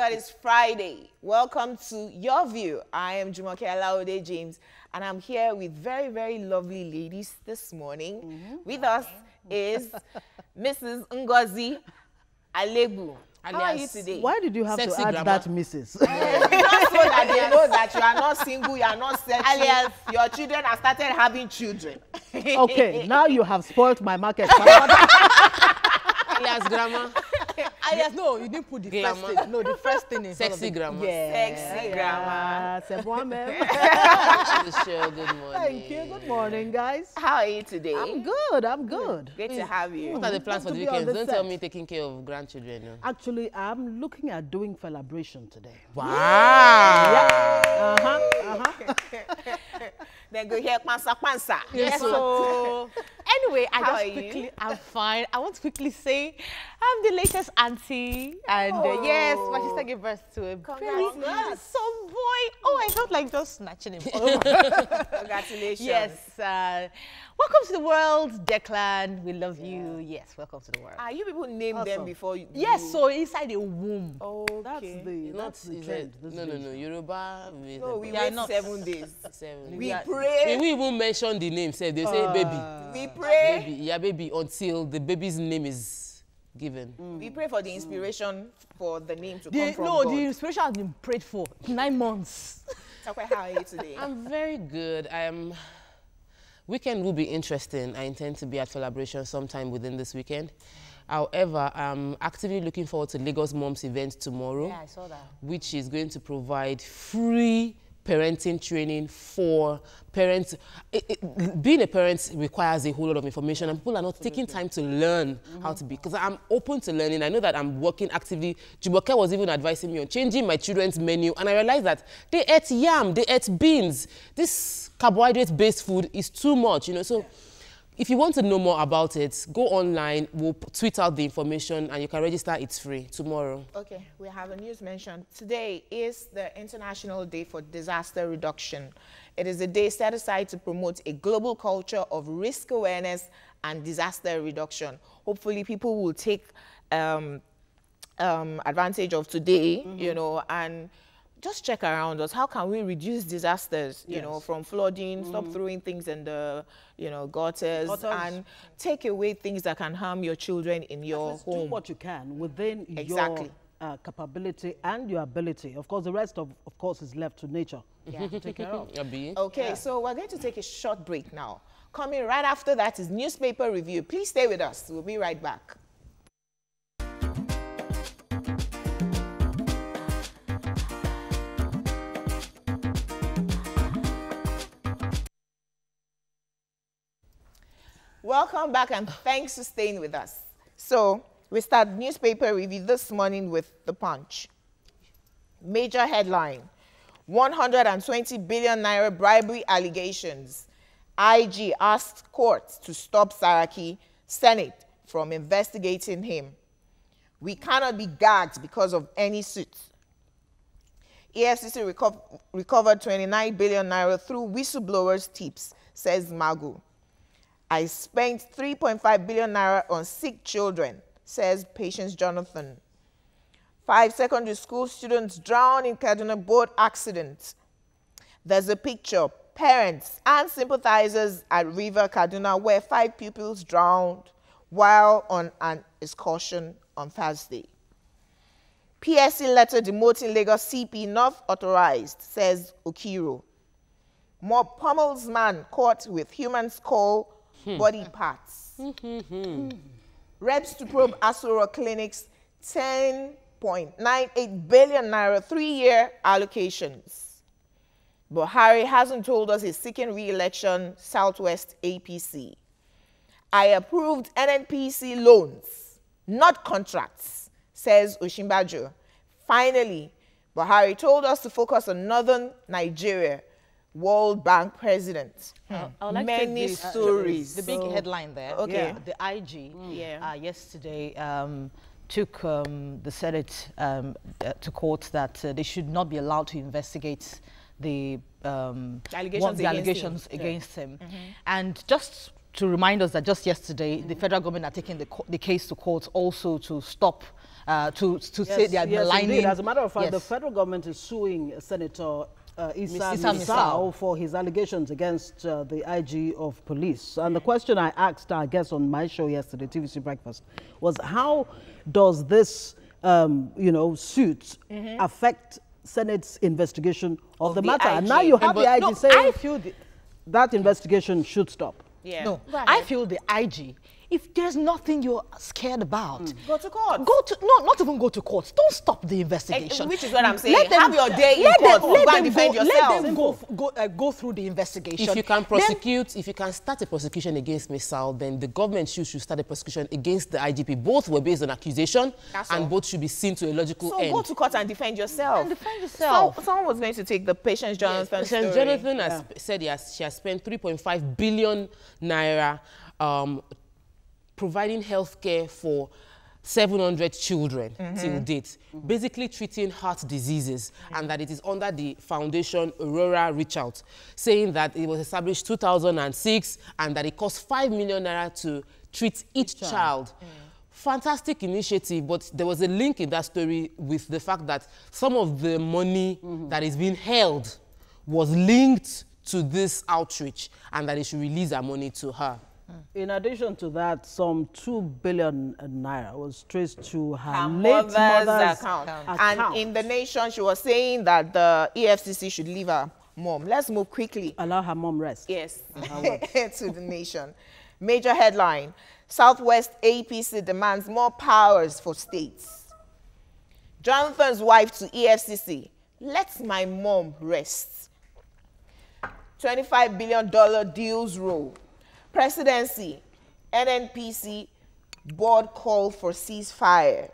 God, it's Friday. Welcome to Your View. I am Jumoke Alaode James, and I'm here with very, very lovely ladies this morning. With us is Mrs. Ngozi Alebu. How are you today? Why did you have to add that Mrs.? Just so that they know that you are not single, you are not sexy. Alias, your children have started having children. Okay, now you have spoiled my market. Alias grammar. Alias, no, you didn't put the first thing. No, the first thing is sexy grammar. Sexy grammar. C'est moi-même. Good morning. Thank you. Good morning, guys. How are you today? I'm good. I'm good. Great to have you. What are the plans for the Good to be on weekend? the Don't set. tell me taking care of grandchildren. No. Actually, I'm looking at doing celebration today. Wow. Then go here, pansa. Yes, so anyway, I'm fine. I want to quickly say I'm the latest auntie, and yes, my sister gave birth to a very handsome boy. Oh, I felt like just snatching him. Congratulations. Yes, welcome to the world, Declan. We love you. Yes, welcome to the world. You people named them before you. Yes, so inside the womb. Okay. That's the trend. No. Yoruba. No, we They are wait not. 7 days. 7. We When pray. we even mention the name, say they say baby. We pray. Baby, yeah, baby, until the baby's name is given. We pray for the inspiration for the name to come The, from no, God. the inspiration has been prayed for 9 months. Takwe, how are you today? I'm very good. Weekend will be interesting. I intend to be at Celebration sometime within this weekend. However, I'm actively looking forward to Lagos Moms event tomorrow. Yeah, I saw that. Which is going to provide free parenting training for parents. Being a parent requires a whole lot of information, and people are not taking time to learn how to be. Because I'm open to learning. I know that I'm working actively. Jumoke was even advising me on changing my children's menu, and I realized that they ate yam, they ate beans. This carbohydrate-based food is too much, you know. So if you want to know more about it, go online. We'll tweet out the information, and you can register. It's free tomorrow. Okay, we have a news mention. Today is the International Day for Disaster Reduction. It is a day set aside to promote a global culture of risk awareness and disaster reduction. Hopefully, people will take advantage of today, you know, and just check around us. How can we reduce disasters, you know, from flooding, stop throwing things in the, you know, gutters, and take away things that can harm your children in your home. Do what you can within Exactly. your capability and your ability. Of course, the rest of course is left to nature. Yeah. To take care of. Okay, so we're going to take a short break now. Coming right after that is newspaper review. Please stay with us. We'll be right back. Welcome back, and thanks for staying with us. So we start newspaper review this morning with The Punch. Major headline: 120 billion naira bribery allegations. IG asked court to stop Saraki, Senate from investigating him. We cannot be gagged because of any suit. EFCC recovered 29 billion naira through whistleblowers' tips, says Magu. I spent 3.5 billion naira on sick children, says Patience Jonathan. 5 secondary school students drowned in Kaduna boat accident. There's a picture. Parents and sympathizers at River Kaduna where 5 pupils drowned while on an excursion on Thursday. PSC letter demoting Lagos CP not authorized, says Okiro. More pummels man caught with human skull body parts. Reps to probe Asura Clinic's 10.98 billion naira 3-year allocations. Buhari hasn't told us he's seeking re-election, Southwest APC. I approved NNPC loans, not contracts, says Osinbajo. Finally, Buhari told us to focus on northern Nigeria, World Bank president. I would like Many to take stories. the big headline there. Okay. The IG Yeah. yesterday took the Senate to court that they should not be allowed to investigate the Allegations allegations against him. And just to remind us that just yesterday, the federal government are taking the case to court also to stop, to say they are maligning. Indeed. As a matter of fact, yes. the federal government is suing Senator Issa Issa Misau for his allegations against the IG of police. And the question I asked our guest on my show yesterday, TVC Breakfast, was how does this, suit affect Senate's investigation of the matter? IG. And now you have the IG saying I feel that investigation should stop. Yeah. No, I feel the IG, if there's nothing you're scared about, Go to court. Not even go to court. Don't stop the investigation. Which is what I'm saying. Have your day in court. Go and defend yourself. Let them go through the investigation. If you can prosecute, if you can start a prosecution against Misau, then the government should start a prosecution against the IGP. Both were based on accusation, and both should be seen to a logical end. So go to court and defend yourself. Someone was going to take the Patience Jonathan story. Patience Jonathan has said she has spent 3.5 billion naira providing health care for 700 children till date, basically treating heart diseases, and that it is under the foundation Aurora Reach Out, saying that it was established 2006 and that it costs 5 million naira to treat each child. Fantastic initiative, but there was a link in that story with the fact that some of the money that is being held was linked to this outreach, and that they should release our money to her. In addition to that, some 2 billion naira was traced to her mother's account. account. And in The Nation, she was saying that the EFCC should leave her mom. Let's move quickly. Allow her mom rest. Yes, to The Nation. Major headline, Southwest APC demands more powers for states. Jonathan's wife to EFCC, let my mom rest. $25 billion deals roll. Presidency, NNPC board call for ceasefire.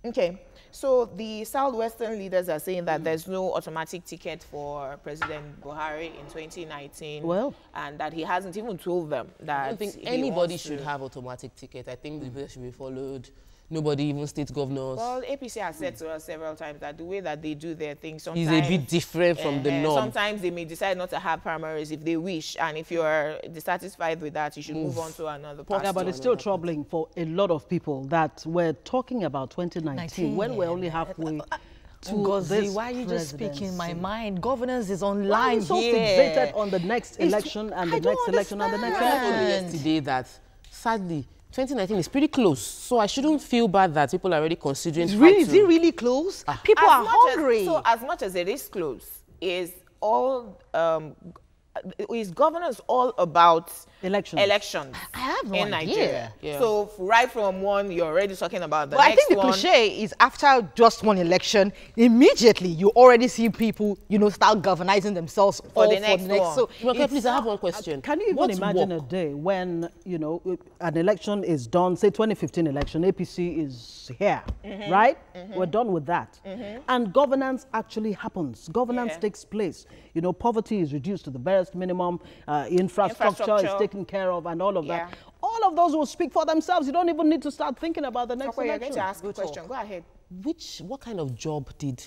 Okay, so the Southwestern leaders are saying that there's no automatic ticket for President Buhari in 2019. Well, and that he hasn't even told them that I don't think anybody should have automatic ticket. I think the bill should be followed. Nobody, even state governors. Well, APC has said to us several times that the way that they do their things sometimes is a bit different from the norm. Sometimes they may decide not to have primaries if they wish, and if you are dissatisfied with that, you should move on to another party. Yeah, but it's still troubling for a lot of people that we're talking about 2019 when we're only halfway to this why are you just speaking my mind? Governance is online. Why are you so fixated on the next election and the next election and the next election? I told you yesterday that, sadly, 2019 is pretty close, so I shouldn't feel bad that people are already considering. Is it really close? People are hungry. So as much as it is close, is governance all about elections I have no in idea. Nigeria? Yeah. So right from one, you're already talking about the But next I think the one. cliche is after just one election, immediately you already see people, start galvanizing themselves For all the next one. So Okay, please, I have one question. Can you even imagine a day when, an election is done, say 2015 election, APC is here, right? We're done with that. And governance actually happens. Governance takes place. Poverty is reduced to the barest minimum, infrastructure is taken care of, and all of that. All of those will speak for themselves. You don't even need to start thinking about the next election. You're going to ask a question. Go ahead. What kind of job did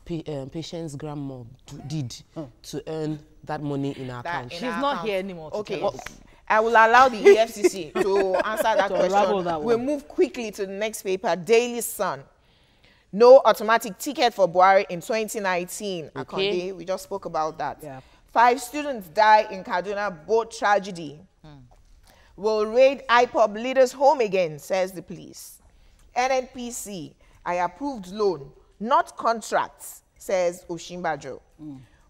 Patience grandma did to earn that money in her account? She's not here anymore. Okay. I will allow the EFCC to answer that question. We'll move quickly to the next paper, Daily Sun. No automatic ticket for Buhari in 2019. Okay. We just spoke about that. Yeah. 5 students die in Kaduna boat tragedy. Will raid IPOB leaders home again, says the police. NNPC, I approved loan, not contracts, says Oshimbajo.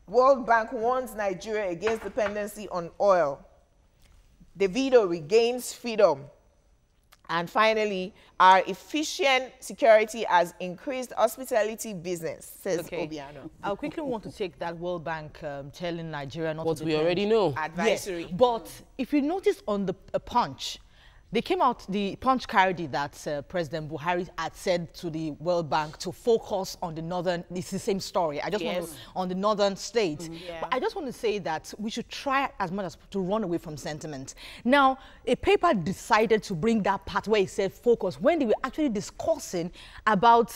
World Bank warns Nigeria against dependency on oil. Davido regains freedom. And finally, our efficient security has increased hospitality business, says Obiano. I quickly want to take that World Bank telling Nigeria not What to we already know. Advisory. Yes, but if you notice on the Punch, they came out, the Punch carried it that President Buhari had said to the World Bank to focus on the northern, it's the same story. I just want to, on the northern states. But I just want to say that we should try as much as to run away from sentiment. Now, a paper decided to bring that part where it said focus when they were actually discussing about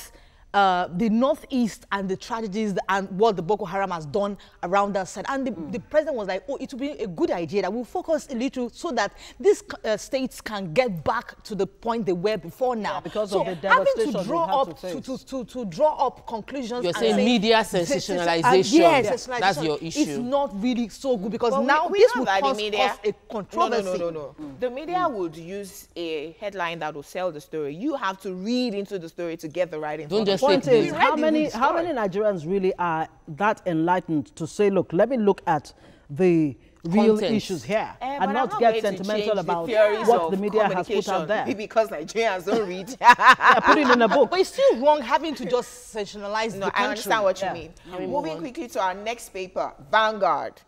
the Northeast and the tragedies and what the Boko Haram has done around that side. And the president was like, oh, it would be a good idea that we'll focus a little so that these states can get back to the point they were before now. Yeah, because so of the devastation having to draw up conclusions. You're saying media sensationalization. Yes, that's your issue. It's not really so good because But now we this know would that cause the media, a controversy. No. The media would use a headline that will sell the story. You have to read into the story to get the right information. Don't just Point take is, the how many Nigerians really are that enlightened to say, look, let me look at the real Content. issues here But and not I'm get going to sentimental change about the theories what of the media has put out there. because Nigerians don't read. Yeah, put it in a book. But it's still wrong having to just sensationalize the country. I understand what you mean. Moving quickly to our next paper, Vanguard.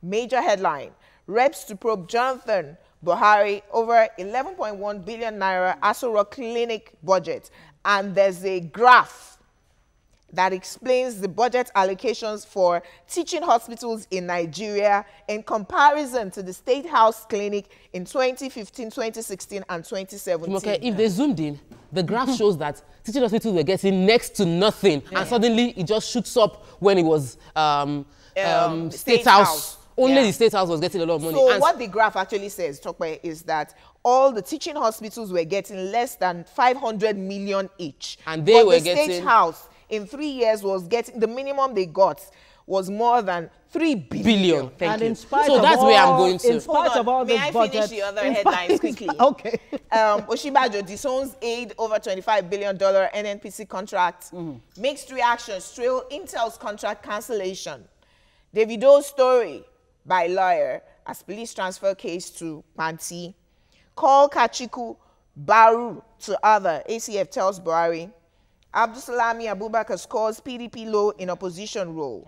Major headline, reps to probe Jonathan Buhari over 11.1 billion naira Aso Rock clinic budget. And there's a graph that explains the budget allocations for teaching hospitals in Nigeria in comparison to the State House Clinic in 2015, 2016, and 2017. Okay, if they zoomed in, the graph shows that teaching hospitals were getting next to nothing, and suddenly it just shoots up when it was State House. Only the State House was getting a lot of money. So what the graph actually says, Tokwe, is that all the teaching hospitals were getting less than 500 million each. And they were the State House in 3 years was getting, the minimum they got was more than 3 billion. Thank And in you. spite So of that's all, where I'm going to. In spite of all May this I budget, finish the other headlines quickly? Okay. Oshibajo disowns aid over $25 billion NNPC contract. Mixed reactions trail Intel's contract cancellation. Davido's story by lawyer as police transfer case to Panti. Call Kachiku Baru to other, ACF tells Buhari. Abdusalami Abubakar scores PDP low in opposition role.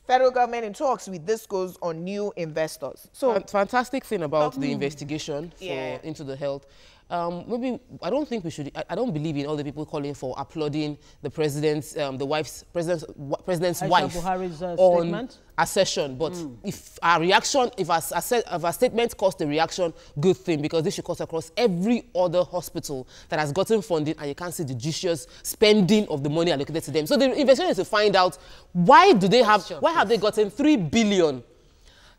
Federal government in talks with this goes on new investors. So fantastic thing about the investigation into the health. Maybe I don't think we should. I don't believe in all the people calling for applauding the president's, president's wife Buhari's, on statement. accession. But if our reaction, if our statement caused a reaction, good thing, because this should cut across every other hospital that has gotten funding, and you can't see the judicious spending of the money allocated to them. So the investigation is to find out why do they have, why have they gotten 3 billion?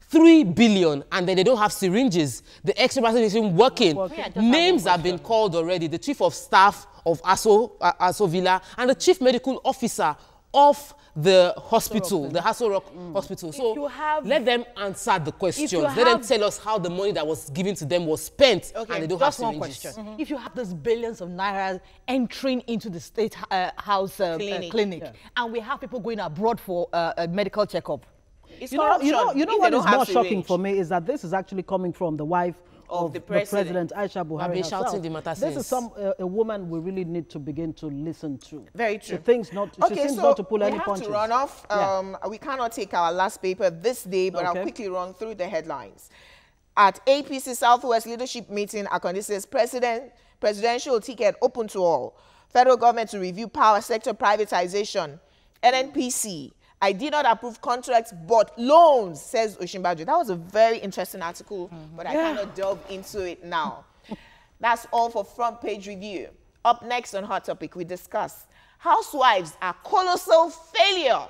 3 billion, and then they don't have syringes. The extra person isn't working. Names have been called already. The chief of staff of Aso Villa and the chief medical officer of the hospital, the Aso Rock Hospital. So let them answer the questions. Let them tell us how the money that was given to them was spent, and they don't have syringes. One question. If you have those billions of naira entering into the State House clinic, and we have people going abroad for a medical checkup, You know what is more shocking for me is that this is actually coming from the wife of the president, Aisha Buhari herself. Shouting the matter this is a woman we really need to begin to listen to. Very true. She seems not to pull any punches. We have to run off. We cannot take our last paper this day, but I'll quickly run through the headlines. At APC Southwest leadership meeting, Akande says presidential ticket open to all. Federal government to review power sector privatization. NNPC. I did not approve contracts, but loans, says Osinbajo. That was a very interesting article, but I cannot delve into it now. That's all for Front Page Review. Up next on Hot Topic, we discuss housewives are colossal failure.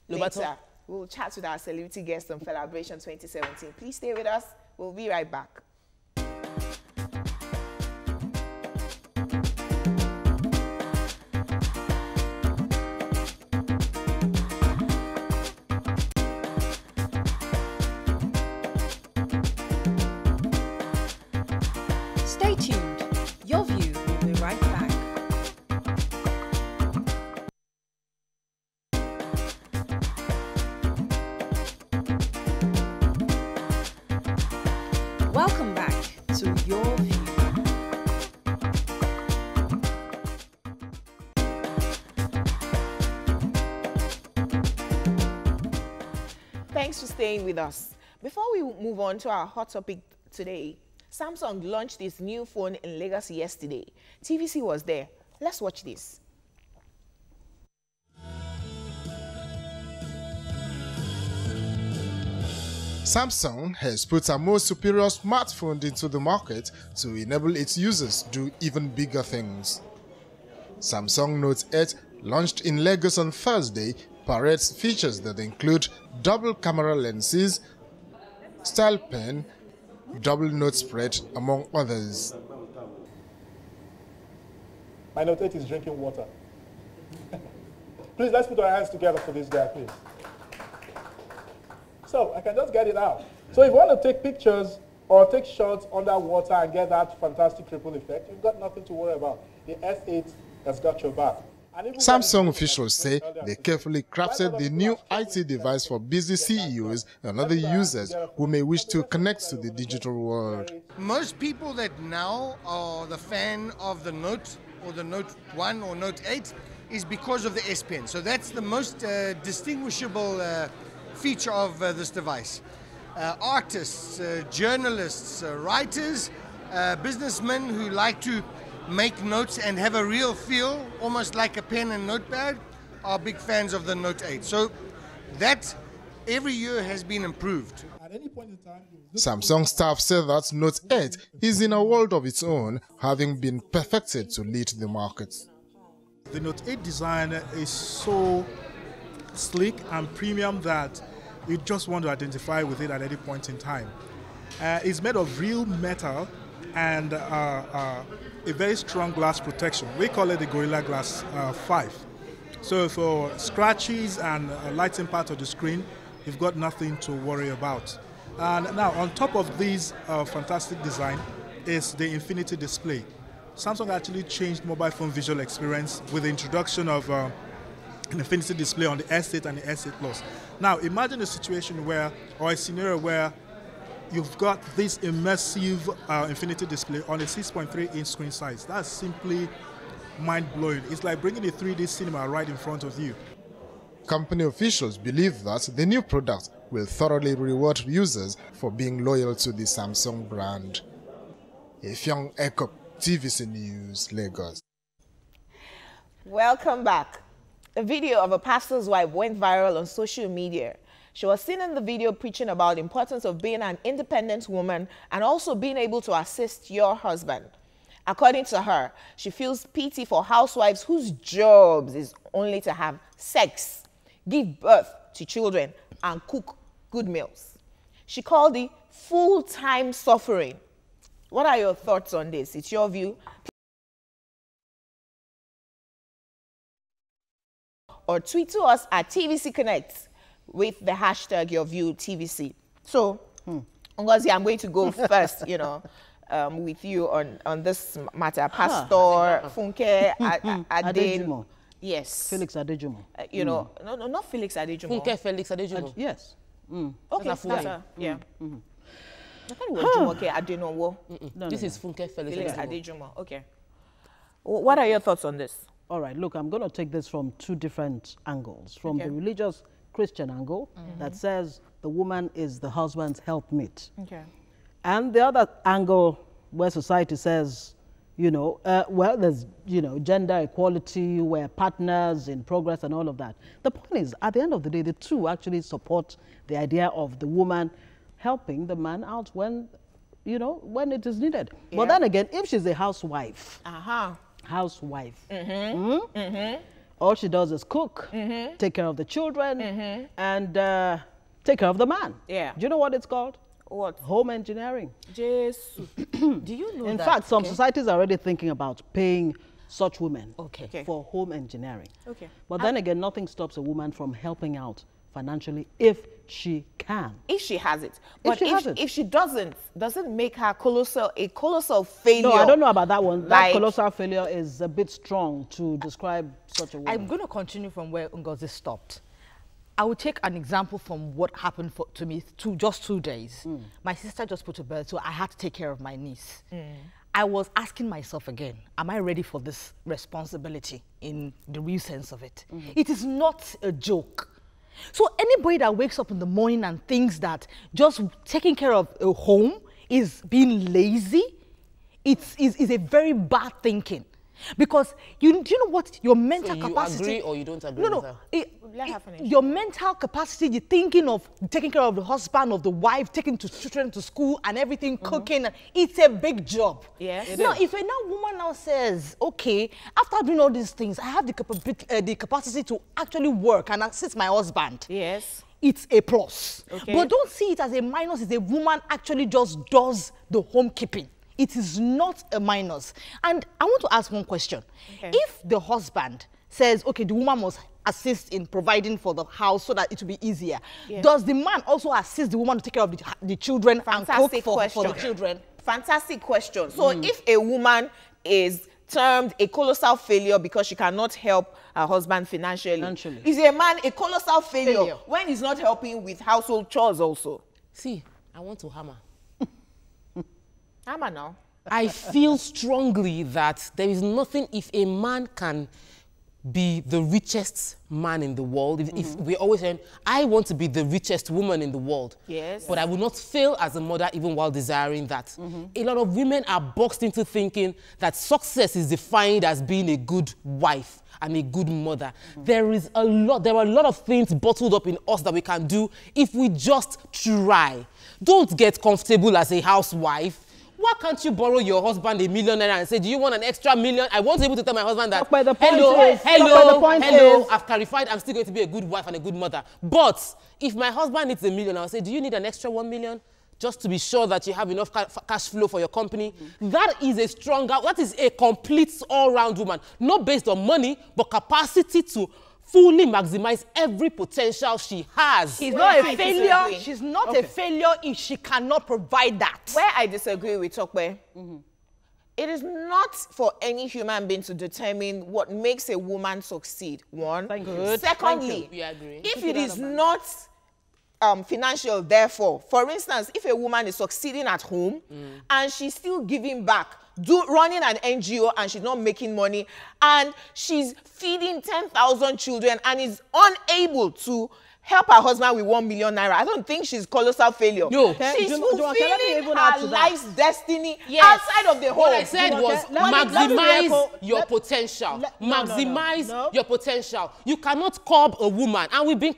Later, we'll chat with our celebrity guest on Celebration 2017. Please stay with us. We'll be right back. Stay tuned. Your View will be right back. Welcome back to Your View. Thanks for staying with us. Before we move on to our hot topic today, Samsung launched its new phone in Lagos yesterday. TVC was there. Let's watch this. Samsung has put a more superior smartphone into the market to enable its users to do even bigger things. Samsung Note 8, launched in Lagos on Thursday, parades features that include double camera lenses, style pen, double note spread, among others. My Note 8 is drinking water. Please, let's put our hands together for this guy, please. So, I can just get it out. So, if you want to take pictures or take shots underwater and get that fantastic ripple effect, you've got nothing to worry about. The S8 has got your back. Samsung officials say they carefully crafted the new IT device for busy CEOs and other users who may wish to connect to the digital world. Most people that now are the fan of the Note or the Note 1 or Note 8 is because of the S Pen. So that's the most distinguishable feature of this device. Artists, journalists, writers, businessmen who like to make notes and have a real feel, almost like a pen and notepad, are big fans of the Note 8. So that every year has been improved. At any point in time, Samsung staff said that Note 8 is in a world of its own, having been perfected to lead the market. the Note 8 design is so sleek and premium that you just want to identify with it at any point in time. It's made of real metal and a very strong glass protection. We call it the Gorilla Glass 5. So for scratches and light impact of the screen, you've got nothing to worry about. And now on top of this fantastic design is the Infinity Display. Samsung actually changed mobile phone visual experience with the introduction of an Infinity Display on the S8 and the S8 Plus. Now imagine a situation where, or a scenario where you've got this immersive Infinity Display on a 6.3-inch screen size. That's simply mind-blowing. It's like bringing a 3D cinema right in front of you. Company officials believe that the new product will thoroughly reward users for being loyal to the Samsung brand. Effiong Ekop, TVC News, Lagos. Welcome back. A video of a pastor's wife went viral on social media. She was seen in the video preaching about the importance of being an independent woman and also being able to assist your husband. According to her, she feels pity for housewives whose jobs is only to have sex, give birth to children, and cook good meals. She called it full-time suffering. What are your thoughts on this? It's your view. Or tweet to us at TVC Connect with the hashtag YourViewTVC. So, Ngozi, I'm going to go first, with you on this matter. Pastor Funke Adejimo. Yes. Felix Adejimo. No, not Felix Adejimo. Funke Felix Adejimo. Yes. Okay, That's better. Yeah. I thought it was Jumoke Adenowo. This is Funke Felix Adejimo. Adejimo. Okay. What are your thoughts on this? All right, look, I'm going to take this from two different angles. From the religious Christian angle that says the woman is the husband's helpmate. Okay. And the other angle where society says, well, there's, gender equality, we're partners in progress and all of that. The point is, at the end of the day, the two actually support the idea of the woman helping the man out when, when it is needed. Yeah. But then again, if she's a housewife, all she does is cook, take care of the children, and take care of the man. Yeah. Do you know what it's called? What? Home engineering. Jesus. Do you know In that? fact, some societies are already thinking about paying such women Okay. for home engineering. Okay. But then again, nothing stops a woman from helping out financially if she can. If she has it. But if she doesn't make her a colossal failure. No, I don't know about that one. That Like- colossal failure is a bit strong to describe such a woman. I'm going to continue from where Ngozi stopped. I will take an example from what happened to me just 2 days. My sister just put to bed, so I had to take care of my niece. I was asking myself again, am I ready for this responsibility in the real sense of it? It is not a joke. So anybody that wakes up in the morning and thinks that just taking care of a home is being lazy, is a very bad thinking. Because do you know what your mental So you capacity... agree or you don't agree No, with no. her? Let her finish. Your mental capacity, you're thinking of taking care of the husband, of the wife, taking the children to school and everything, cooking. It's a big job. Yes. Now, if a now woman now says, okay, after doing all these things, I have the capacity to actually work and assist my husband. Yes. It's a plus. Okay. But don't see it as a minus if a woman actually just does the homekeeping. It is not a minus. And I want to ask one question. Okay. If the husband says, okay, the woman must assist in providing for the house so that it will be easier, does the man also assist the woman to take care of the children and cook for the children? Fantastic question. So if a woman is termed a colossal failure because she cannot help her husband financially, is a man a colossal failure when he's not helping with household chores also? See, I want to hammer. Hammer now. I feel strongly that there is nothing if a man can be the richest man in the world. If we're always saying, I want to be the richest woman in the world. Yes. But I will not fail as a mother even while desiring that. A lot of women are boxed into thinking that success is defined as being a good wife and a good mother. There are a lot of things bottled up in us that we can do if we just try. Don't get comfortable as a housewife. Why can't you borrow your husband $1 million and say, do you want an extra $1 million? I won't be able to tell my husband that, hello, I've clarified, I'm still going to be a good wife and a good mother. But if my husband needs $1 million, I'll say, do you need an extra $1 million? Just to be sure that you have enough cash flow for your company. That is a complete all-round woman. Not based on money, but capacity to fully maximize every potential she has. She's not a failure. She's not a failure if she cannot provide that. Where I disagree with Tokwe, it is not for any human being to determine what makes a woman succeed. One. Secondly, We agree. if it is not financial, therefore, for instance, if a woman is succeeding at home and she's still giving back, running an NGO and she's not making money, and she's feeding 10,000 children and is unable to help her husband with 1 million naira, I don't think she's colossal failure. No. She's fulfilling her life's destiny outside of the home. What I said was maximize your potential. Maximize your potential. You cannot curb a woman. And we've been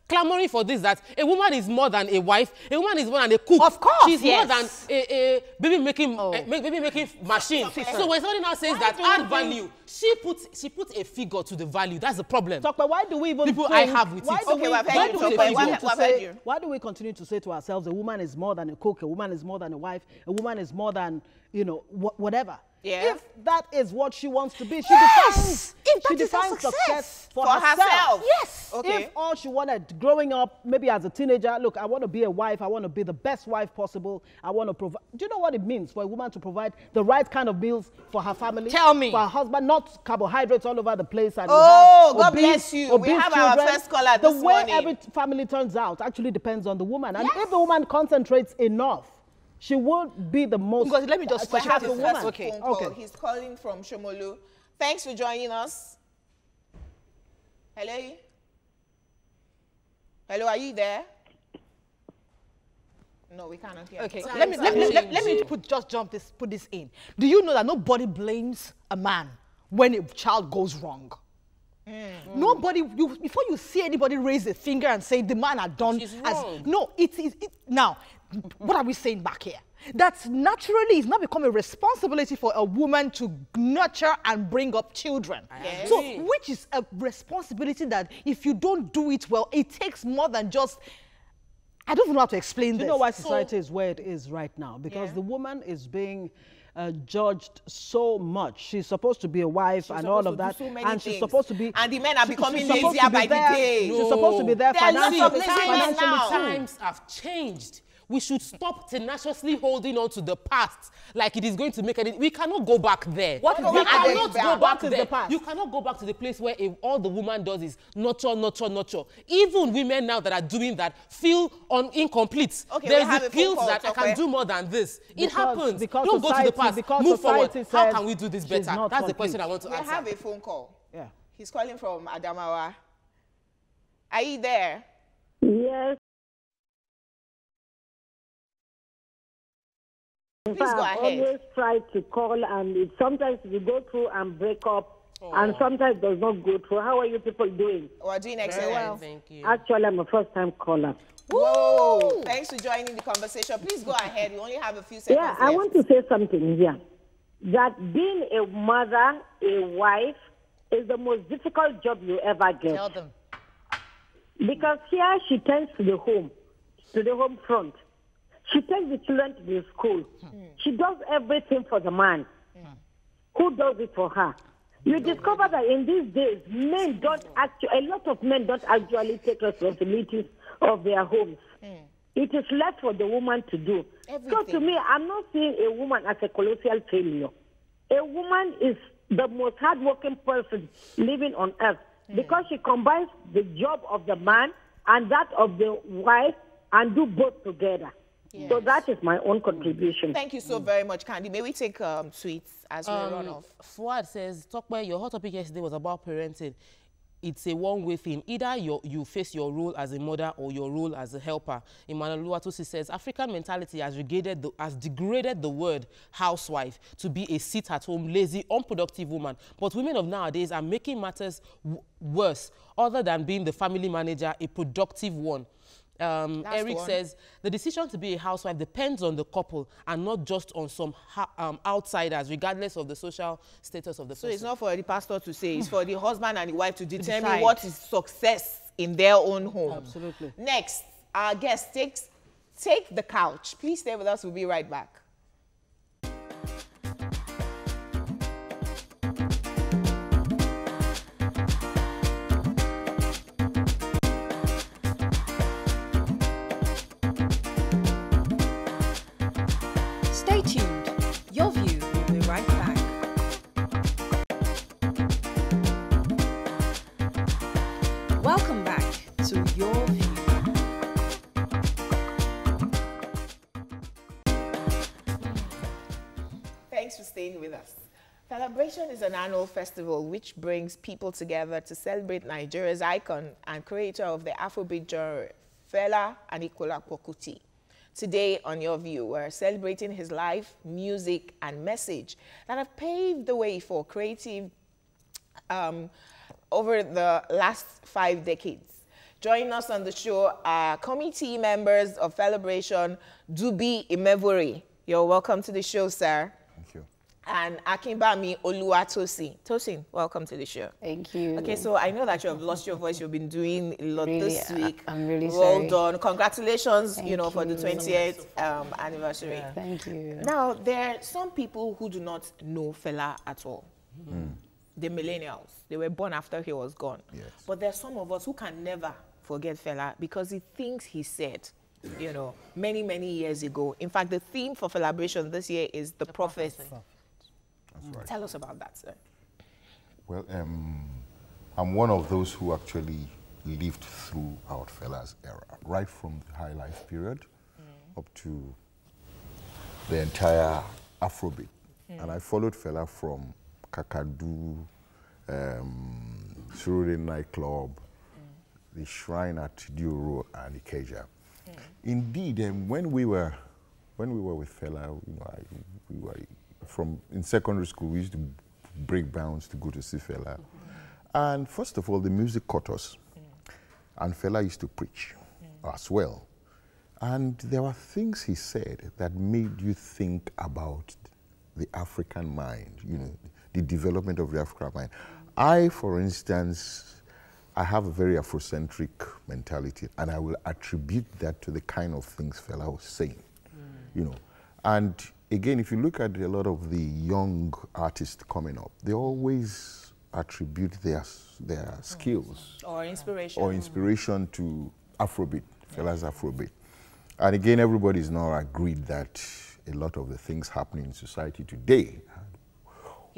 clamoring for this, that a woman is more than a wife, a woman is more than a cook. Of course, she's more than a baby making machine. So when somebody now says that add value, she puts a figure to the value. That's the problem. But why do we even people I have with it? Why do we continue to say to ourselves, a woman is more than a cook, a woman is more than a wife, a woman is more than, you know, whatever? Yeah. If that is what she wants to be, she defines success for herself. Yes. Okay. If all she wanted growing up, maybe as a teenager, look, I want to be a wife, I want to be the best wife possible, I want to provide. Do you know what it means for a woman to provide the right kind of meals for her family? Tell me. For her husband, not carbohydrates all over the place. And God bless you. We have our first caller this morning. The way every family turns out actually depends on the woman. And if the woman concentrates enough, she won't be the most. Because let me just have the woman. Phone call. He's calling from Shomolu. Thanks for joining us. Hello? Hello, are you there? No, we cannot hear. Okay, let me put this in. Do you know that nobody blames a man when a child goes wrong? Nobody, before you see anybody raise a finger and say the man had done no, now, what are we saying back here? That naturally it's not become a responsibility for a woman to nurture and bring up children. So, which is a responsibility that if you don't do it well, it takes more than just, I don't know how to explain this. You know why society is where it is right now? Because the woman is being judged so much. She's supposed to be a wife and all of that, and she's supposed to be. And the men are becoming lazier by the day. She's supposed to be there financially. Times have changed. We should stop tenaciously holding on to the past like it is going to make any. We cannot go back there. What is we the cannot past? go back What there. is the past? You cannot go back to the place where all the woman does is nurture, nurture, nurture. Even women now that are doing that feel incomplete. Okay, there is the guilt that I can do more than this. It happens. Don't go to the past. Move forward. How can we do this better? That's the question I want to answer. We have a phone call. Yeah. He's calling from Adamawa. Are you there? Yes. Please go ahead. I always try to call, and sometimes we go through and break up, and sometimes it does not go through. How are you people doing? We're doing excellent. Well, thank you. Actually, I'm a first-time caller. Whoa! Thanks for joining the conversation. Please go ahead. We only have a few seconds left. I want to say something here. That being a mother, a wife, is the most difficult job you ever get. Tell them. Because here she tends to the home front. She takes the children to the school. She does everything for the man. Who does it for her? You discover that in these days, a lot of men don't actually take responsibilities of their homes. It is left for the woman to do. So to me, I'm not seeing a woman as a colossal failure. A woman is the most hardworking person living on earth because she combines the job of the man and that of the wife and do both together. Yes. So that is my own contribution. Thank you so very much, Candy. May we take sweets as we run off? Fuad says, Tokwe, your hot topic yesterday was about parenting. It's a one-way thing. Either you face your role as a mother or your role as a helper. Emmanuel Luwatusi says, African mentality has degraded the word housewife to be a sit-at-home, lazy, unproductive woman. But women of nowadays are making matters worse, other than being the family manager, a productive one. Eric says, the decision to be a housewife depends on the couple and not just on some outsiders, regardless of the social status of the person. So it's not for the pastor to say, it's for the husband and the wife to determine what is success in their own home. Absolutely. Next, our guest take the couch. Please stay with us. We'll be right back. Stay tuned. Your View will be right back. Welcome back to Your View. Thanks for staying with us. Celebration is an annual festival which brings people together to celebrate Nigeria's icon and creator of the Afrobeat genre, Fela Anikulapo Kuti. Today on Your View, we're celebrating his life, music, and message that have paved the way for creative over the last 5 decades. Joining us on the show are committee members of Celebration, Dubi Imevori. You're welcome to the show, sir. Thank you. And Akinbami Oluwatosin. Tosin, welcome to the show. Thank you. Okay, so I know that you have lost your voice. You've been doing a lot this week. I'm really sorry. Well done. Congratulations, Thank you know, for the you. 20th anniversary. Yeah. Thank you. Now, there are some people who do not know Fela at all. The millennials. They were born after he was gone. Yes. But there are some of us who can never forget Fela because the things he said, you know, many, many years ago. In fact, the theme for Celebration this year is the prophet. That's right. Tell us about that, sir. Well, I'm one of those who actually lived throughout Fela's era, right from the high life period up to the entire Afrobeat. And I followed Fela from Kakadu, Surulere nightclub, the shrine at Dioro and Ikeja. Indeed, when we were with Fela, you know, we were in secondary school. We used to break bounds to go to see Fela, and first of all, the music caught us, and Fela used to preach as well, and there were things he said that made you think about the African mind, you know, the development of the African mind. I, for instance, I have a very Afrocentric mentality, and I will attribute that to the kind of things Fela was saying, you know. And again, if you look at a lot of the young artists coming up, they always attribute their skills or inspiration to Afrobeat, Fela's Afrobeat. And again, everybody is now agreed that a lot of the things happening in society today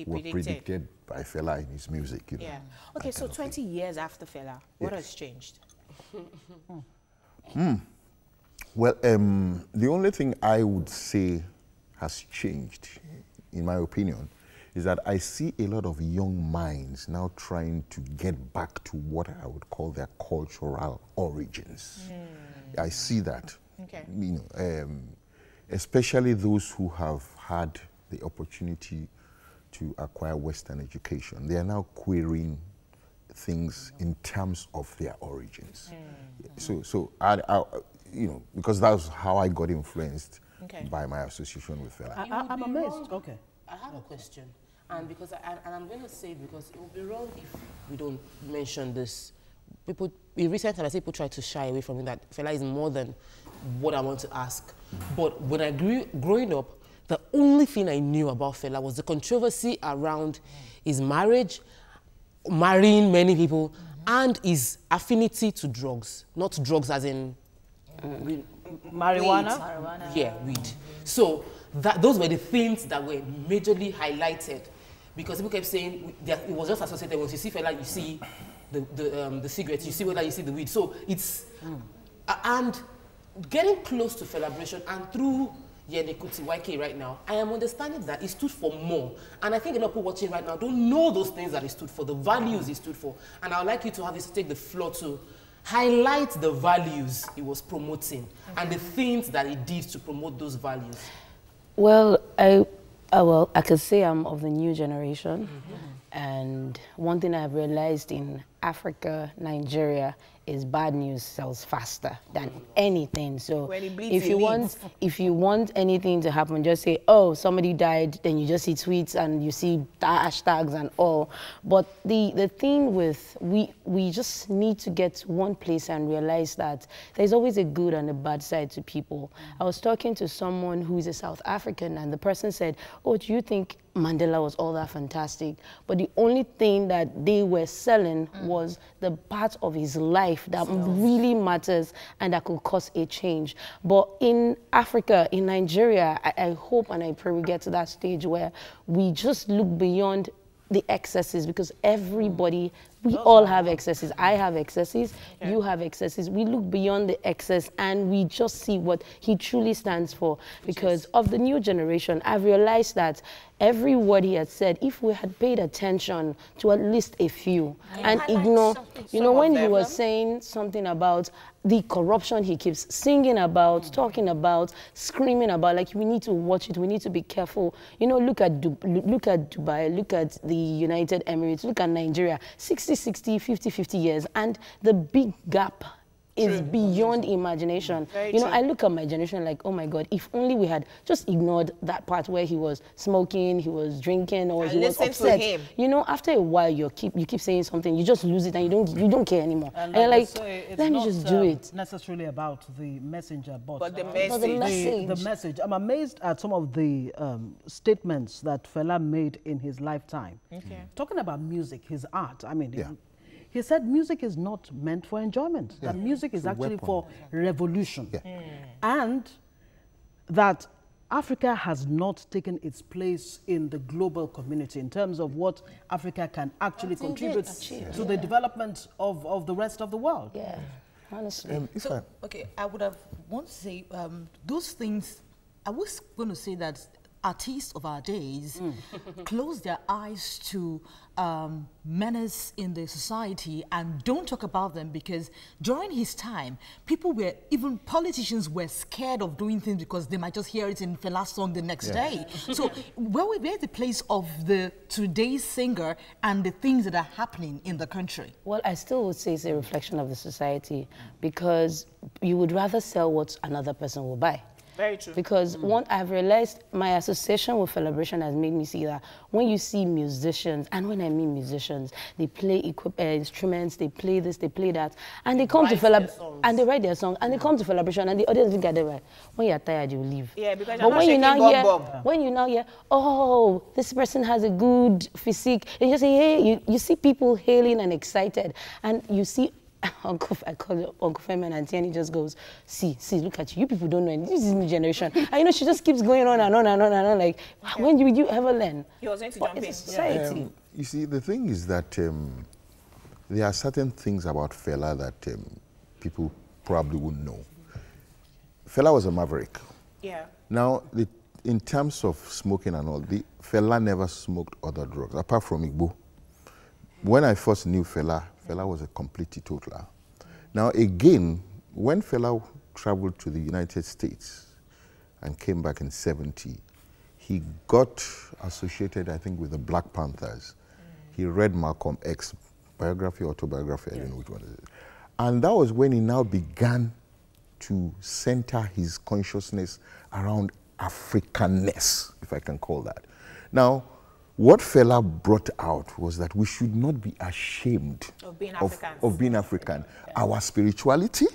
were predicted by Fela in his music. You know, yeah. Okay, so 20 years after Fela, what has changed? Well, the only thing I would say has changed, in my opinion, is that I see a lot of young minds now trying to get back to what I would call their cultural origins. I see that. Okay. You know, especially those who have had the opportunity to acquire Western education, they are now querying things in terms of their origins. So I, you know, because that's how I got influenced by my association with Fela. I'm amazed. Okay. I have a question, and because I'm going to say it because it would be wrong if we don't mention this. People in recent times, people try to shy away from it, that Fela is more than what I want to ask. But when I growing up, the only thing I knew about Fela was the controversy around his marriage, marrying many people, and his affinity to drugs. Not drugs as in marijuana? Weed. Yeah, weed. So those were the things that were majorly highlighted, because people kept saying that it was just associated. Once you see Fela, you see the cigarettes, you see Fela, you see the weed. So it's and getting close to Felabration, and through Yeni Kuti YK right now, I am understanding that it stood for more. And I think a lot of people watching right now don't know those things that it stood for, the values it stood for. And I would like you to have this take the floor to highlight the values he was promoting and the things that he did to promote those values. Well, I could say I'm of the new generation. And one thing I've realized in Africa, Nigeria, is bad news sells faster than anything. So if you want anything to happen, just say, oh, somebody died, then you just see tweets and you see hashtags and all. But the thing with, we just need to get to one place and realize that there's always a good and a bad side to people. I was talking to someone who is a South African, and the person said, oh, do you think Mandela was all that fantastic? But the only thing that they were selling was the part of his life that really matters and that could cause a change. But in Africa, in Nigeria, I hope and I pray we get to that stage where we just look beyond the excesses, because everybody, we all have excesses. I have excesses, you have excesses. We look beyond the excess and we just see what he truly stands for. Because of the new generation, I've realized that every word he had said, if we had paid attention to at least a few and ignore, you know, when he was saying something about the corruption he keeps singing about, talking about, screaming about, like, we need to watch it, we need to be careful. You know, look at Dubai, look at the United Emirates, look at Nigeria, 60, 50 years, and the big gap is beyond imagination. You know, I look at my generation like, oh my God, if only we had just ignored that part where he was smoking, he was drinking, or he was upset. You know, after a while, you keep saying something, you just lose it, and you don't care anymore. And you're like, let me just do it. Necessarily about the messenger, but the message. The message. I'm amazed at some of the statements that Fela made in his lifetime. Talking about music, his art. I mean. He said music is not meant for enjoyment, that music is actually for revolution. And that Africa has not taken its place in the global community in terms of what Africa can actually contribute to the development of the rest of the world. Honestly. Okay, I would have want to say those things, I was going to say that artists of our days close their eyes to menace in the society and don't talk about them, because during his time, even politicians were scared of doing things because they might just hear it in Fela's song the next day. So where's the place of today's singer and the things that are happening in the country? Well, I still would say it's a reflection of the society, because you would rather sell what another person will buy. Very true. Because I've realized my association with Felabration has made me see that when you see musicians, and when I mean musicians, they play instruments, they play this, they play that, and they come to Felabration, and they write their songs, and they come to Felabration, and the audience think they're right. When you're tired, you leave. Yeah, because but when you now hear, oh, this person has a good physique, and you just say, hey, you see people hailing and excited, and you see I call it Uncle Femi and Auntie, and he just goes, see, look at you. You people don't know anything. This is new generation. And you know, she just keeps going on and on and on and on. Like, when did you ever learn? He was going to jump in. Society. You see, the thing is that there are certain things about Fela that people probably wouldn't know. Fela was a maverick. Yeah. Now, in terms of smoking and all, Fela never smoked other drugs, apart from Igbo. When I first knew Fela was a complete teetotaler. Now again, when Fela traveled to the United States, and came back in 70, he got associated, I think, with the Black Panthers. He read Malcolm X biography, autobiography, I don't know which one it is. And that was when he now began to center his consciousness around Africanness, if I can call that. Now, what Fela brought out was that we should not be ashamed of being African. Our spirituality,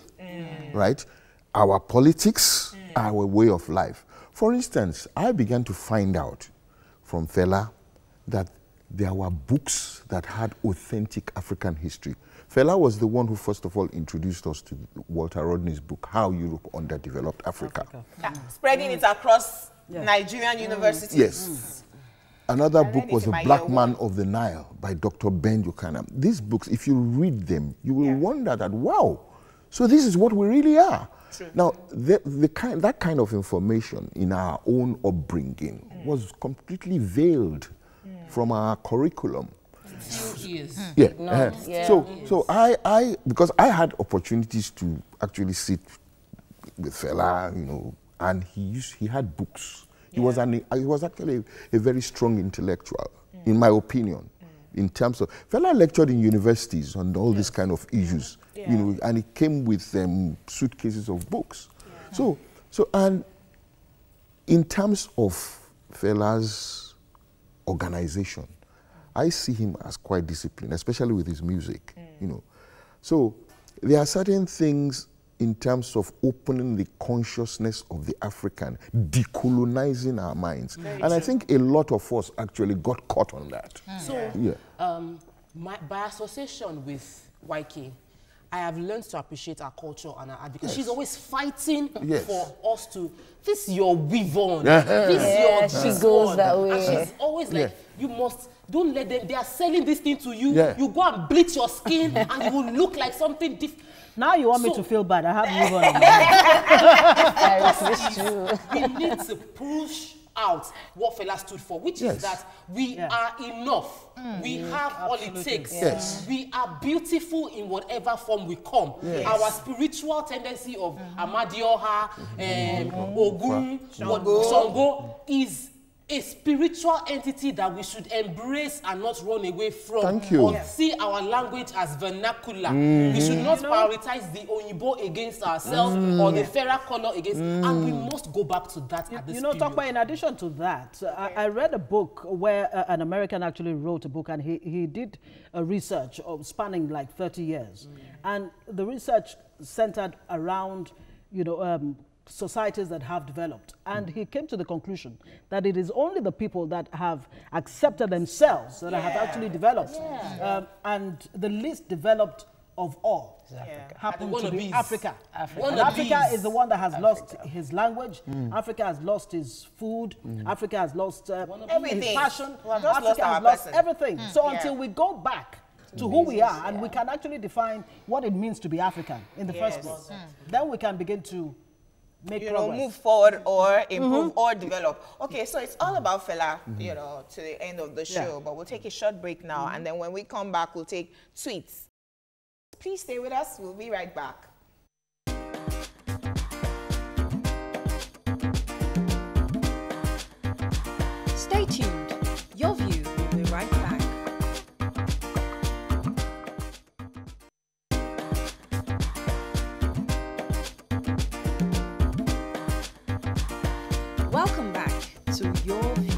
right? Our politics, our way of life. For instance, I began to find out from Fela that there were books that had authentic African history. Fela was the one who first of all introduced us to Walter Rodney's book, How Europe Underdeveloped Africa. Spreading it across Nigerian universities. Yes. Another book was The Black Man of the Nile by Dr. Ben Buchanan. These books, if you read them, you will wonder that, wow, so this is what we really are. True. Now, that kind of information in our own upbringing was completely veiled from our curriculum. So I because I had opportunities to actually sit with Fela, you know, and he had books. He was actually a very strong intellectual, in my opinion, in terms of Fela lectured in universities on all these kind of issues, you know, and he came with suitcases of books. So and in terms of Fela's organization, I see him as quite disciplined, especially with his music, you know. So there are certain things in terms of opening the consciousness of the African, decolonizing our minds. And I think a lot of us actually got caught on that. So, by association with YK, I have learned to appreciate our culture and our art because she's always fighting for us to, this is your weave on, this is your she goes that way. And she's always like, you must, don't let them, they are selling this thing to you, you go and bleach your skin and you will look like something different. Now you want me to feel bad, I have to move on. We need to push out what Fela stood for, which is that we are enough. We have all it takes. We are beautiful in whatever form we come. Our spiritual tendency of Amadioha, Ogun, Songo is a spiritual entity that we should embrace and not run away from. Thank you. Or see our language as vernacular. We should not prioritize the Oyibo against ourselves or the fairer color against, and we must go back to that at this period. Tokpa, in addition to that, I read a book where an American actually wrote a book, and he did a research of spanning like 30 years. And the research centered around, societies that have developed. And he came to the conclusion that it is only the people that have accepted themselves that have actually developed. And the least developed of all happen to be Africa. Africa is the one that has lost his language. Africa has lost his food. Africa has lost everything. His passion. Africa has lost everything. So until we go back to who we are and we can actually define what it means to be African in the first place, then we can begin to move forward or improve or develop. Okay, so it's all about Fela, to the end of the show, but we'll take a short break now, and then when we come back, we'll take tweets. Please stay with us. We'll be right back. Stay tuned. Your View will be right back. Welcome back to Your View.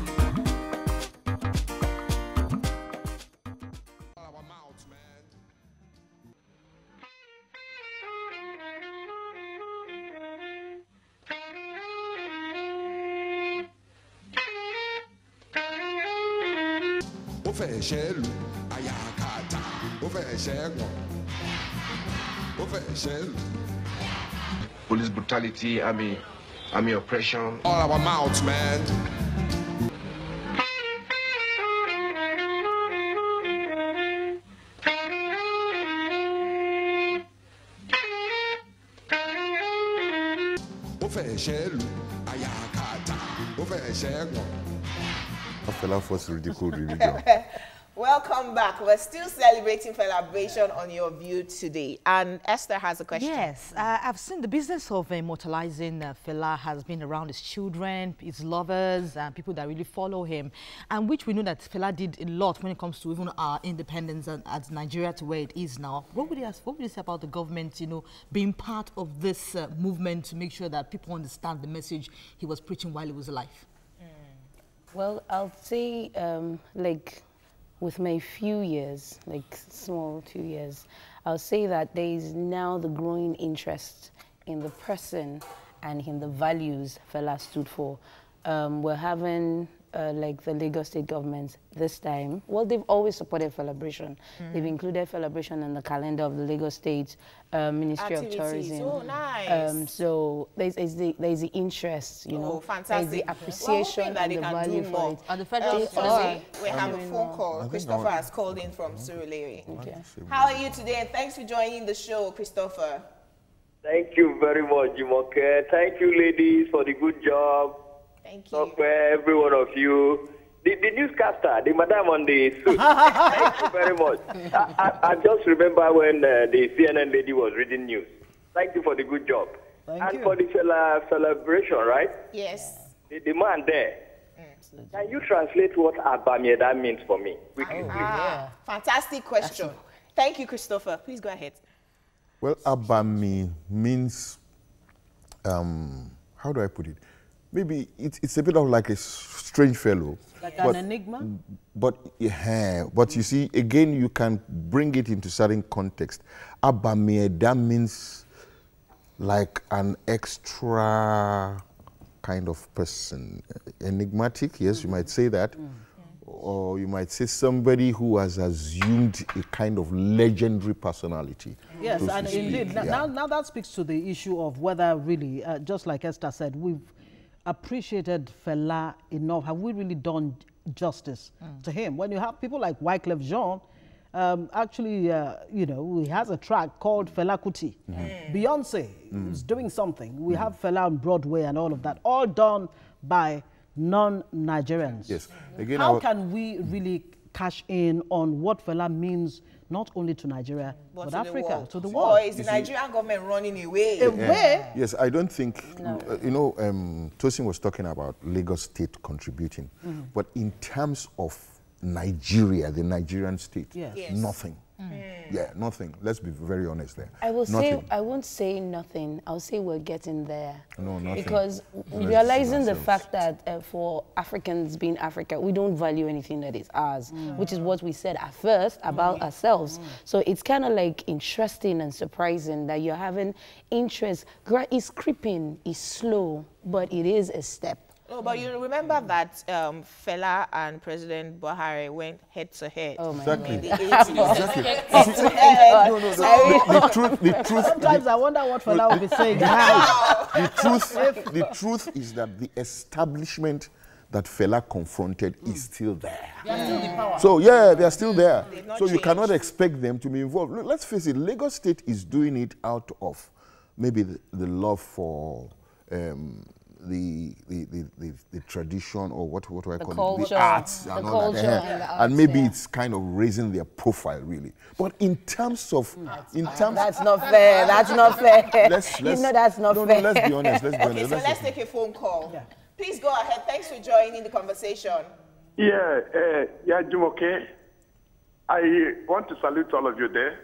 Police brutality, army oppression. All our mouths, man. Fela first ridiculed religion. Welcome back. We're still celebrating Celebration on Your View today. And Esther has a question. Yes, I've seen the business of immortalizing Fela has been around his children, his lovers, and people that really follow him, and which we know that Fela did a lot when it comes to even our independence and as Nigeria to where it is now. What would you say about the government, you know, being part of this movement to make sure that people understand the message he was preaching while he was alive? Well, I'll say, like, with my few years, like small 2 years, I'll say that there is now the growing interest in the person and in the values Fela stood for. We're having like the Lagos state government this time. Well, they've always supported Celebration. They've included Celebration in the calendar of the Lagos State Ministry of Tourism. Oh, nice. So there's the interest, you know. Fantastic. There's the appreciation that and the can value do for more. it. On the federal we have a phone call. Christopher has called in from Surulere. Okay. How are you today? And thanks for joining the show, Christopher. Thank you very much, Jumoke. Thank you, ladies, for the good job. Thank you. Every one of you. The newscaster, the madam on the suit. Thank you very much. I just remember when the CNN lady was reading news. Thank you for the good job. Thank you. For the celebration, right? Yes. The man there. Can you translate what Abamieda means for me? Fantastic question. Thank you, Christopher. Please go ahead. Well, Abami means, how do I put it? Maybe it's a bit of like a strange fellow. Like an enigma? But you see, again, you can bring it into certain context. Abamieda means like an extra kind of person. Enigmatic, yes, you might say that. Or you might say somebody who has assumed a kind of legendary personality. Yes, and indeed, now that speaks to the issue of whether really, just like Esther said, we've appreciated Fela enough. Have we really done justice to him? When you have people like Wyclef Jean, actually, you know, he has a track called Fela Kuti. Beyonce is doing something. We have Fela on Broadway and all of that, all done by non-Nigerians. Yes. Again, how can we really cash in on what Fela means not only to Nigeria, but to Africa, to the Or world? is the Nigerian government running away? Yes, I don't think, you know, Tosin was talking about Lagos State contributing, but in terms of Nigeria, the Nigerian state, nothing. Yeah, nothing. Let's be very honest there. I won't say nothing. I'll say we're getting there. No, nothing. Because realizing the fact that for Africans being Africa, we don't value anything that is ours, which is what we said at first about ourselves. So it's kind of like interesting and surprising that you're having interest. It's creeping, it's slow, but it is a step. No, but you remember that Fela and President Buhari went head to head. Oh my God. In the 80s. Exactly. The truth. Sometimes I wonder what Fela will be saying now. The truth is that the establishment that Fela confronted is still there. They are still the power. So yeah, they are still there. So you cannot expect them to be involved. Look, let's face it, Lagos State is doing it out of maybe the love for the tradition, or what do I call it? The arts and all that. And maybe it's kind of raising their profile, really. But in terms of, that's not fair. That's not fair. You know that's not fair. No, let's be honest. Okay, so let's take a phone call. Yeah. Please go ahead. Thanks for joining the conversation. Yeah, Jumoke. I want to salute all of you there.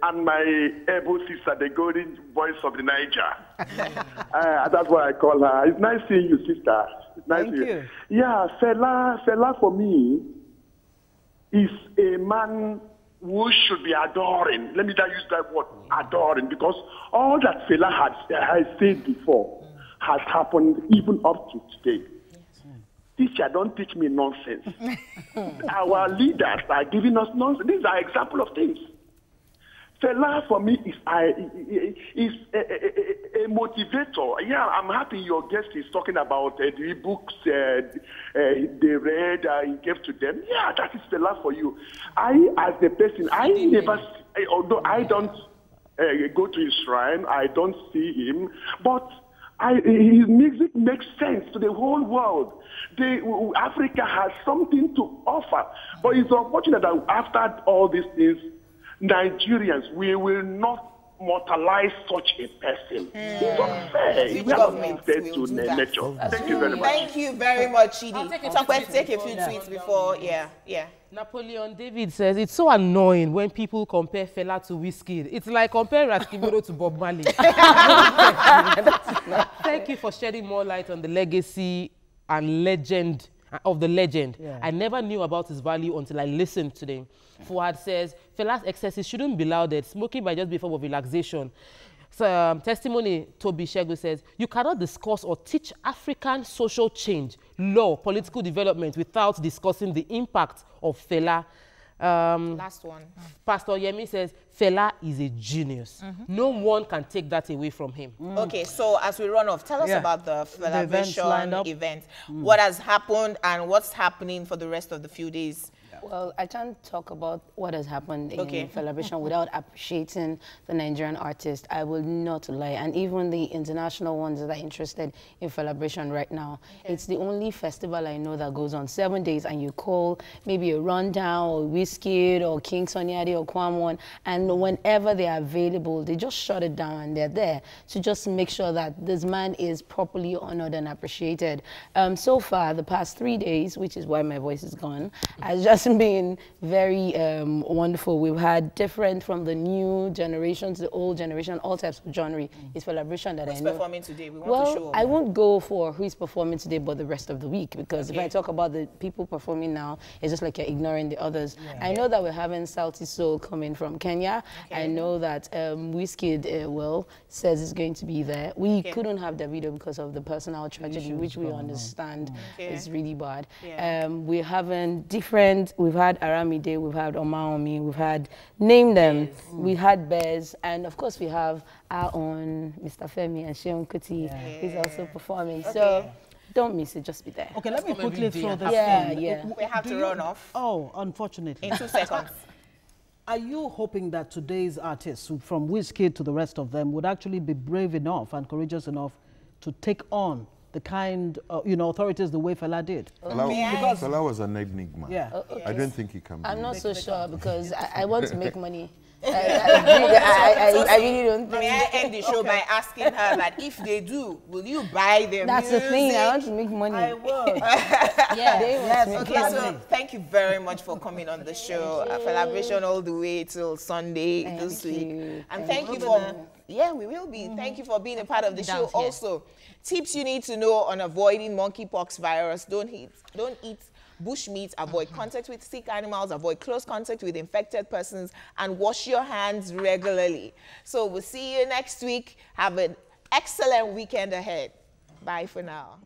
And my able sister, the golden voice of the Niger. That's why I call her. It's nice seeing you, sister. It's nice Thank you. Yeah, Fela for me is a man who should be adoring. Let me just use that word, adoring, because all that Fela has said before has happened even up to today. Teacher, don't teach me nonsense. Our leaders are giving us nonsense. These are examples of things. Fela for me is a motivator. Yeah, I'm happy your guest is talking about the books they read, he gave to them. Yeah, that is Fela for you. I, as a person, I never, although I don't go to his shrine, I don't see him, but his music makes sense to the whole world. Africa has something to offer. But it's unfortunate that after all these things, Nigerians, we will not mortalize such a person. It's unfair. We have to be to nature. Thank you very much. Thank you very much, Chidi. Let's take a few tweets before, Napoleon David says, it's so annoying when people compare Fela to Wizkid. It's like comparing Raskimodo to Bob Marley. Thank you for shedding more light on the legacy and legend of the legend. Yeah. I never knew about his value until I listened to them. Fuad says, Fela's excesses shouldn't be lauded. Smoking might just be a form of relaxation. So, testimony, Toby Shegu says, you cannot discuss or teach African social change, law, political development without discussing the impact of Fela. Last one. Pastor Yemi says, Fela is a genius. No one can take that away from him. Okay, so as we run off, tell us about the Felabration event. What has happened and what's happening for the rest of the few days? Well, I can't talk about what has happened in Felabration without appreciating the Nigerian artist. I will not lie. And even the international ones that are interested in Felabration right now, it's the only festival I know that goes on 7 days, and you call maybe a Rundown or Wizkid or King Sunny Ade or Kwamon, and whenever they are available, they just shut it down and they're there to just make sure that this man is properly honored and appreciated. So far, the past 3 days, which is why my voice is gone, has just been very wonderful. We've had different from the new generation to the old generation, all types of genre. It's Felabration that I know. Who's performing today? We want to show I won't go for who's performing today, but the rest of the week, because if I talk about the people performing now, it's just like you're ignoring the others. I know that we're having Sauti Soul coming from Kenya. I know that Wizkid says it's going to be there. We couldn't have Davido because of the personal tragedy, which we understand is really bad. We're having different. We've had Aramide, we've had Omaomi, we've had, name them, we had Bez, and of course we have our own Mr. Femi and Sheon Kuti, who's also performing. So don't miss it, just be there. Okay, let me quickly throw this in. We have to run off. Oh, unfortunately. In 2 seconds. Are you hoping that today's artists, from Wizkid to the rest of them, would actually be brave enough and courageous enough to take on the kind of, authorities the way Fela did? Fela was an enigma. I don't think he can be. I'm not so sure because I want to make money. I really don't think. May I end the show by asking her that if they do, will you buy them? That's the thing. I want to make money. I will. Okay, so thank you very much for coming on the show. Felabration all the way till Sunday this week. And thank you for... Yeah, we will be. Thank you for being a part of the show. Also, tips you need to know on avoiding monkeypox virus. Don't eat bush meat, avoid contact with sick animals, avoid close contact with infected persons, and wash your hands regularly. So we'll see you next week. Have an excellent weekend ahead. Bye for now.